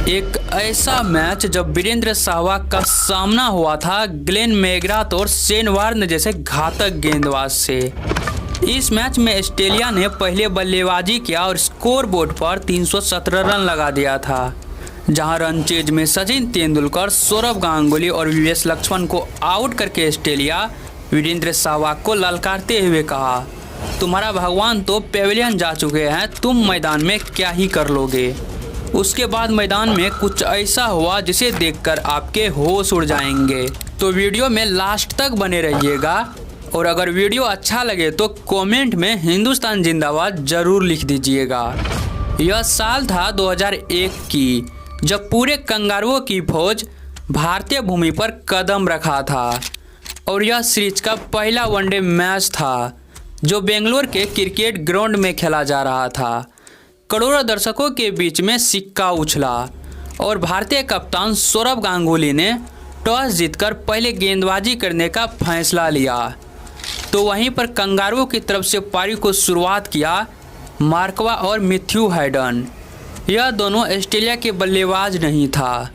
एक ऐसा मैच जब वीरेंद्र सहवाग का सामना हुआ था ग्लेन मैकग्राथ और शेन वॉर्न जैसे घातक गेंदबाज से। इस मैच में ऑस्ट्रेलिया ने पहले बल्लेबाजी किया और स्कोर बोर्ड पर 317 रन लगा दिया था, जहां रन चेज में सचिन तेंदुलकर, सौरव गांगुली और वीवीएस लक्ष्मण को आउट करके ऑस्ट्रेलिया वीरेंद्र सहवाग को ललकारते हुए कहा, तुम्हारा भगवान तो पेविलियन जा चुके हैं, तुम मैदान में क्या ही कर लोगे। उसके बाद मैदान में कुछ ऐसा हुआ जिसे देखकर आपके होश उड़ जाएंगे। तो वीडियो में लास्ट तक बने रहिएगा और अगर वीडियो अच्छा लगे तो कमेंट में हिंदुस्तान जिंदाबाद जरूर लिख दीजिएगा। यह साल था 2001 की, जब पूरे कंगारुओं की फौज भारतीय भूमि पर कदम रखा था और यह सीरीज का पहला वनडे मैच था जो बेंगलोर के क्रिकेट ग्राउंड में खेला जा रहा था। करोड़ों दर्शकों के बीच में सिक्का उछला और भारतीय कप्तान सौरव गांगुली ने टॉस जीतकर पहले गेंदबाजी करने का फैसला लिया। तो वहीं पर कंगारुओं की तरफ से पारी को शुरुआत किया मार्कवा और मैथ्यू हैडन। यह दोनों ऑस्ट्रेलिया के बल्लेबाज नहीं था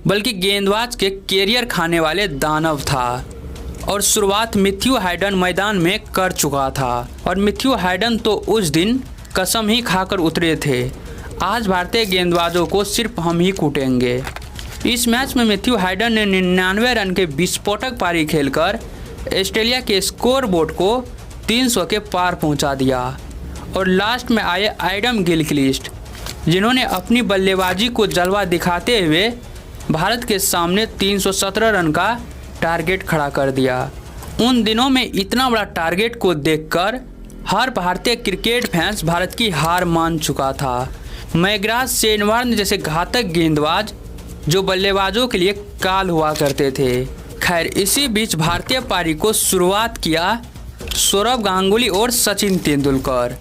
बल्कि गेंदबाज के कैरियर खाने वाले दानव था और शुरुआत मैथ्यू हैडन मैदान में कर चुका था और मैथ्यू हैडन तो उस दिन कसम ही खाकर उतरे थे, आज भारतीय गेंदबाजों को सिर्फ हम ही कूटेंगे। इस मैच में मैथ्यू हैडन ने 99 रन के विस्फोटक पारी खेलकर ऑस्ट्रेलिया के स्कोर बोर्ड को 300 के पार पहुंचा दिया और लास्ट में आए एडम गिलक्रिस्ट, जिन्होंने अपनी बल्लेबाजी को जलवा दिखाते हुए भारत के सामने 317 रन का टारगेट खड़ा कर दिया। उन दिनों में इतना बड़ा टारगेट को देखकर हर भारतीय क्रिकेट फैंस भारत की हार मान चुका था। मैकग्राथ, शेन वॉर्न जैसे घातक गेंदबाज जो बल्लेबाजों के लिए काल हुआ करते थे। खैर, इसी बीच भारतीय पारी को शुरुआत किया सौरव गांगुली और सचिन तेंदुलकर।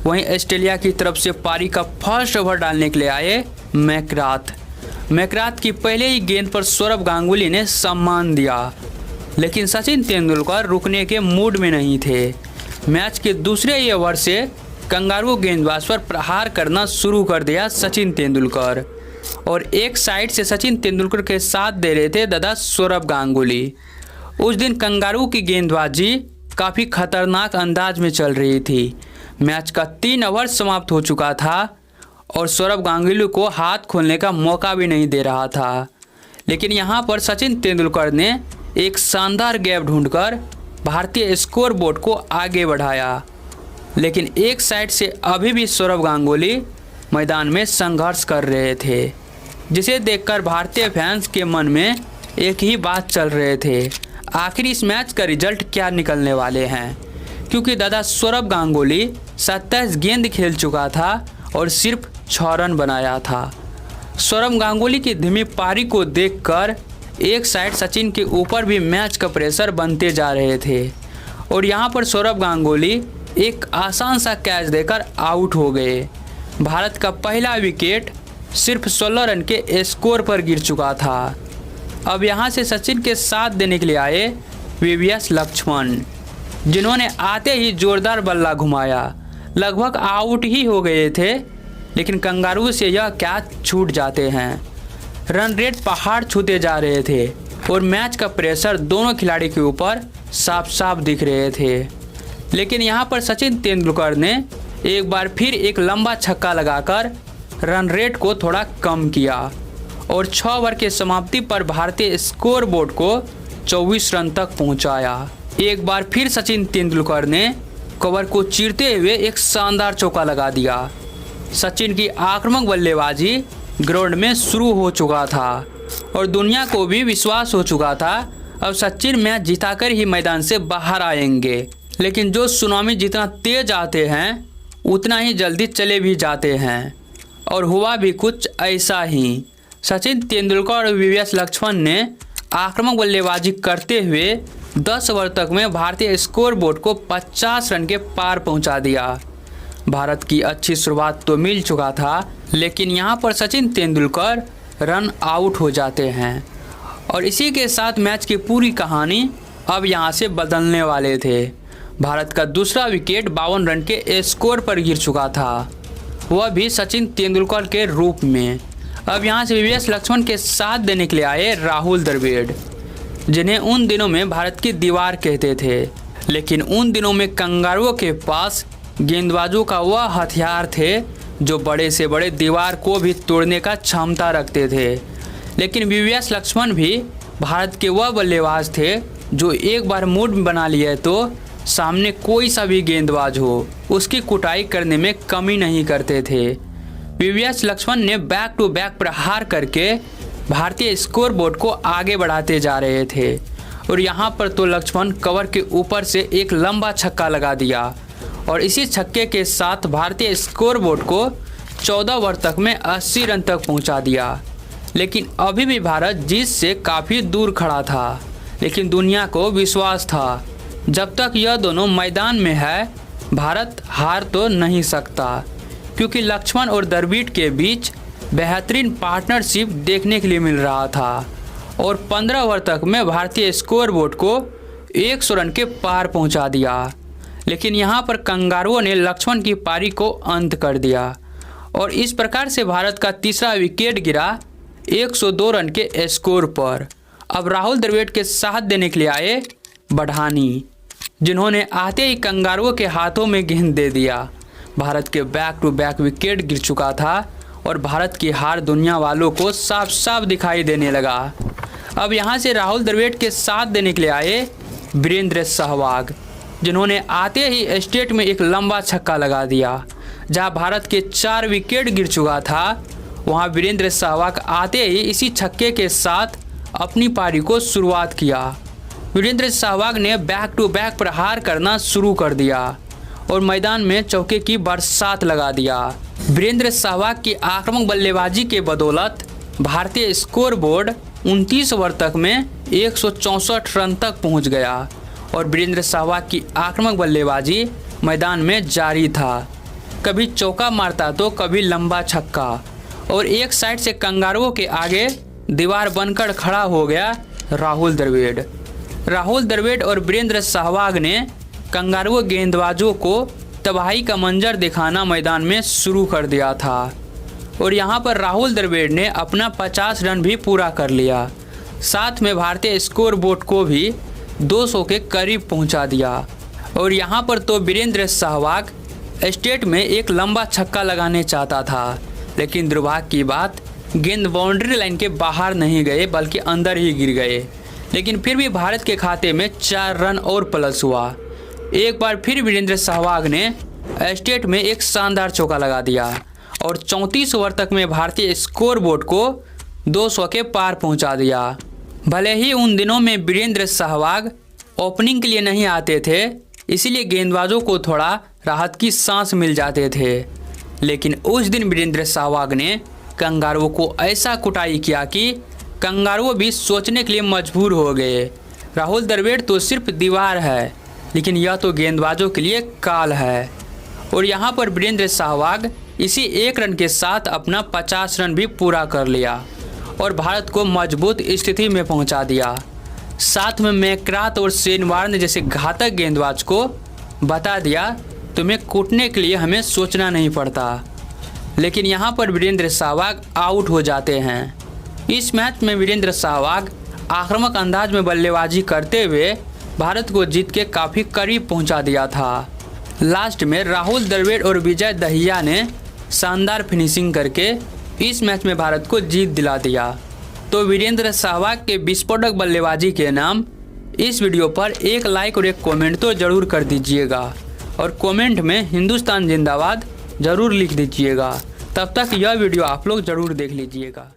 वहीं ऑस्ट्रेलिया की तरफ से पारी का फर्स्ट ओवर डालने के लिए आए मैकग्राथ की पहले ही गेंद पर सौरव गांगुली ने सम्मान दिया, लेकिन सचिन तेंदुलकर रुकने के मूड में नहीं थे। मैच के दूसरे ही ओवर से कंगारू गेंदबाज पर प्रहार करना शुरू कर दिया सचिन तेंदुलकर और एक साइड से सचिन तेंदुलकर के साथ दे रहे थे दादा सौरव गांगुली। उस दिन कंगारू की गेंदबाजी काफ़ी खतरनाक अंदाज में चल रही थी। मैच का 3 ओवर समाप्त हो चुका था और सौरव गांगुली को हाथ खोलने का मौका भी नहीं दे रहा था, लेकिन यहाँ पर सचिन तेंदुलकर ने एक शानदार गैप ढूंढकर भारतीय स्कोर बोर्ड को आगे बढ़ाया। लेकिन एक साइड से अभी भी सौरव गांगुली मैदान में संघर्ष कर रहे थे, जिसे देखकर भारतीय फैंस के मन में एक ही बात चल रहे थे, आखिर इस मैच का रिजल्ट क्या निकलने वाले हैं, क्योंकि दादा सौरव गांगुली 27 गेंद खेल चुका था और सिर्फ 6 रन बनाया था। सौरव गांगुली की धीमी पारी को देखकर एक साइड सचिन के ऊपर भी मैच का प्रेशर बनते जा रहे थे और यहाँ पर सौरव गांगुली एक आसान सा कैच देकर आउट हो गए। भारत का पहला विकेट सिर्फ 16 रन के स्कोर पर गिर चुका था। अब यहाँ से सचिन के साथ देने के लिए आए वीवीएस लक्ष्मण, जिन्होंने आते ही जोरदार बल्ला घुमाया, लगभग आउट ही हो गए थे, लेकिन कंगारू से यह कैच छूट जाते हैं। रन रेट पहाड़ छूते जा रहे थे और मैच का प्रेशर दोनों खिलाड़ी के ऊपर साफ साफ दिख रहे थे, लेकिन यहाँ पर सचिन तेंदुलकर ने एक बार फिर एक लंबा छक्का लगाकर रन रेट को थोड़ा कम किया और 6 ओवर के समाप्ति पर भारतीय स्कोर बोर्ड को 24 रन तक पहुँचाया। एक बार फिर सचिन तेंदुलकर ने कवर को चीरते हुए एक शानदार चौका लगा दिया। सचिन की आक्रामक बल्लेबाजी ग्राउंड में शुरू हो चुका था और दुनिया को भी विश्वास हो चुका था अब सचिन मैच जिताकर ही मैदान से बाहर आएंगे, लेकिन जो सुनामी जितना तेज आते हैं उतना ही जल्दी चले भी जाते हैं और हुआ भी कुछ ऐसा ही। सचिन तेंदुलकर और वीवीएस लक्ष्मण ने आक्रामक बल्लेबाजी करते हुए 10 ओवर तक में भारतीय स्कोर बोर्ड को 50 रन के पार पहुंचा दिया। भारत की अच्छी शुरुआत तो मिल चुका था, लेकिन यहाँ पर सचिन तेंदुलकर रन आउट हो जाते हैं और इसी के साथ मैच की पूरी कहानी अब यहाँ से बदलने वाले थे। भारत का दूसरा विकेट 52 रन के स्कोर पर गिर चुका था, वह भी सचिन तेंदुलकर के रूप में। अब यहाँ से वीवीएस लक्ष्मण के साथ देने के लिए आए राहुल द्रविड़, जिन्हें उन दिनों में भारत की दीवार कहते थे। लेकिन उन दिनों में कंगारुओं के पास गेंदबाजों का वह हथियार थे जो बड़े से बड़े दीवार को भी तोड़ने का क्षमता रखते थे। लेकिन वीवीएस लक्ष्मण भी भारत के वह बल्लेबाज थे जो एक बार मूड बना लिए तो सामने कोई सा भी गेंदबाज हो उसकी कुटाई करने में कमी नहीं करते थे। वीवीएस लक्ष्मण ने बैक टू बैक प्रहार करके भारतीय स्कोर बोर्ड को आगे बढ़ाते जा रहे थे और यहाँ पर तो लक्ष्मण कवर के ऊपर से एक लंबा छक्का लगा दिया और इसी छक्के के साथ भारतीय स्कोर बोर्ड को 14 ओवर तक में 80 रन तक पहुँचा दिया। लेकिन अभी भी भारत जीत से काफ़ी दूर खड़ा था, लेकिन दुनिया को विश्वास था जब तक यह दोनों मैदान में है भारत हार तो नहीं सकता, क्योंकि लक्ष्मण और द्रविड़ के बीच बेहतरीन पार्टनरशिप देखने के लिए मिल रहा था और 15 ओवर तक में भारतीय स्कोर बोर्ड को 100 रन के पार पहुंचा दिया। लेकिन यहां पर कंगारुओं ने लक्ष्मण की पारी को अंत कर दिया और इस प्रकार से भारत का तीसरा विकेट गिरा 102 रन के स्कोर पर। अब राहुल द्रविड़ के साथ देने के लिए आए बढ़ानी, जिन्होंने आते ही कंगारुओं के हाथों में गेंद दे दिया। भारत के बैक टू बैक विकेट गिर चुका था और भारत की हार दुनिया वालों को साफ साफ दिखाई देने लगा। अब यहां से राहुल द्रविड़ के साथ देने के लिए आए वीरेंद्र सहवाग, जिन्होंने आते ही स्टेट में एक लंबा छक्का लगा दिया। जहां भारत के 4 विकेट गिर चुका था वहां वीरेंद्र सहवाग आते ही इसी छक्के के साथ अपनी पारी को शुरुआत किया। वीरेंद्र सहवाग ने बैक टू बैक प्रहार करना शुरू कर दिया और मैदान में चौके की बरसात लगा दिया। वीरेंद्र सहवाग की आक्रामक बल्लेबाजी के बदौलत भारतीय स्कोर बोर्ड 29 ओवर तक में 164 रन तक पहुंच गया और वीरेंद्र सहवाग की आक्रामक बल्लेबाजी मैदान में जारी था। कभी चौका मारता तो कभी लंबा छक्का और एक साइड से कंगारुओं के आगे दीवार बनकर खड़ा हो गया राहुल द्रविड़। राहुल द्रविड़ और वीरेंद्र सहवाग ने कंगारुओं गेंदबाजों को तबाही का मंजर दिखाना मैदान में शुरू कर दिया था और यहां पर राहुल द्रविड़ ने अपना 50 रन भी पूरा कर लिया। साथ में भारतीय स्कोर बोर्ड को भी 200 के करीब पहुंचा दिया और यहां पर तो वीरेंद्र सहवाग स्टेट में एक लंबा छक्का लगाने चाहता था, लेकिन दुर्भाग्य की बात गेंद बाउंड्री लाइन के बाहर नहीं गए बल्कि अंदर ही गिर गए। लेकिन फिर भी भारत के खाते में 4 रन और प्लस हुआ। एक बार फिर वीरेंद्र सहवाग ने स्टेट में एक शानदार चौका लगा दिया और 34 ओवर तक में भारतीय स्कोर बोर्ड को 200 के पार पहुंचा दिया। भले ही उन दिनों में वीरेंद्र सहवाग ओपनिंग के लिए नहीं आते थे, इसीलिए गेंदबाजों को थोड़ा राहत की सांस मिल जाते थे, लेकिन उस दिन वीरेंद्र सहवाग ने कंगारुओं को ऐसा कुटाई किया कि कंगारुओं भी सोचने के लिए मजबूर हो गए। राहुल द्रविड़ तो सिर्फ दीवार है, लेकिन यह तो गेंदबाजों के लिए काल है। और यहाँ पर वीरेंद्र सहवाग इसी 1 रन के साथ अपना 50 रन भी पूरा कर लिया और भारत को मजबूत स्थिति में पहुँचा दिया। साथ में मैकग्राथ और शेन वार्न जैसे घातक गेंदबाज को बता दिया तुम्हें कूटने के लिए हमें सोचना नहीं पड़ता। लेकिन यहाँ पर वीरेंद्र सहवाग आउट हो जाते हैं। इस मैच में वीरेंद्र सहवाग आक्रामक अंदाज में बल्लेबाजी करते हुए भारत को जीत के काफ़ी करीब पहुंचा दिया था। लास्ट में राहुल द्रविड़ और विजय दहिया ने शानदार फिनिशिंग करके इस मैच में भारत को जीत दिला दिया। तो वीरेंद्र सहवाग के विस्फोटक बल्लेबाजी के नाम इस वीडियो पर एक लाइक और एक कमेंट तो ज़रूर कर दीजिएगा और कमेंट में हिंदुस्तान जिंदाबाद ज़रूर लिख दीजिएगा। तब तक यह वीडियो आप लोग ज़रूर देख लीजिएगा।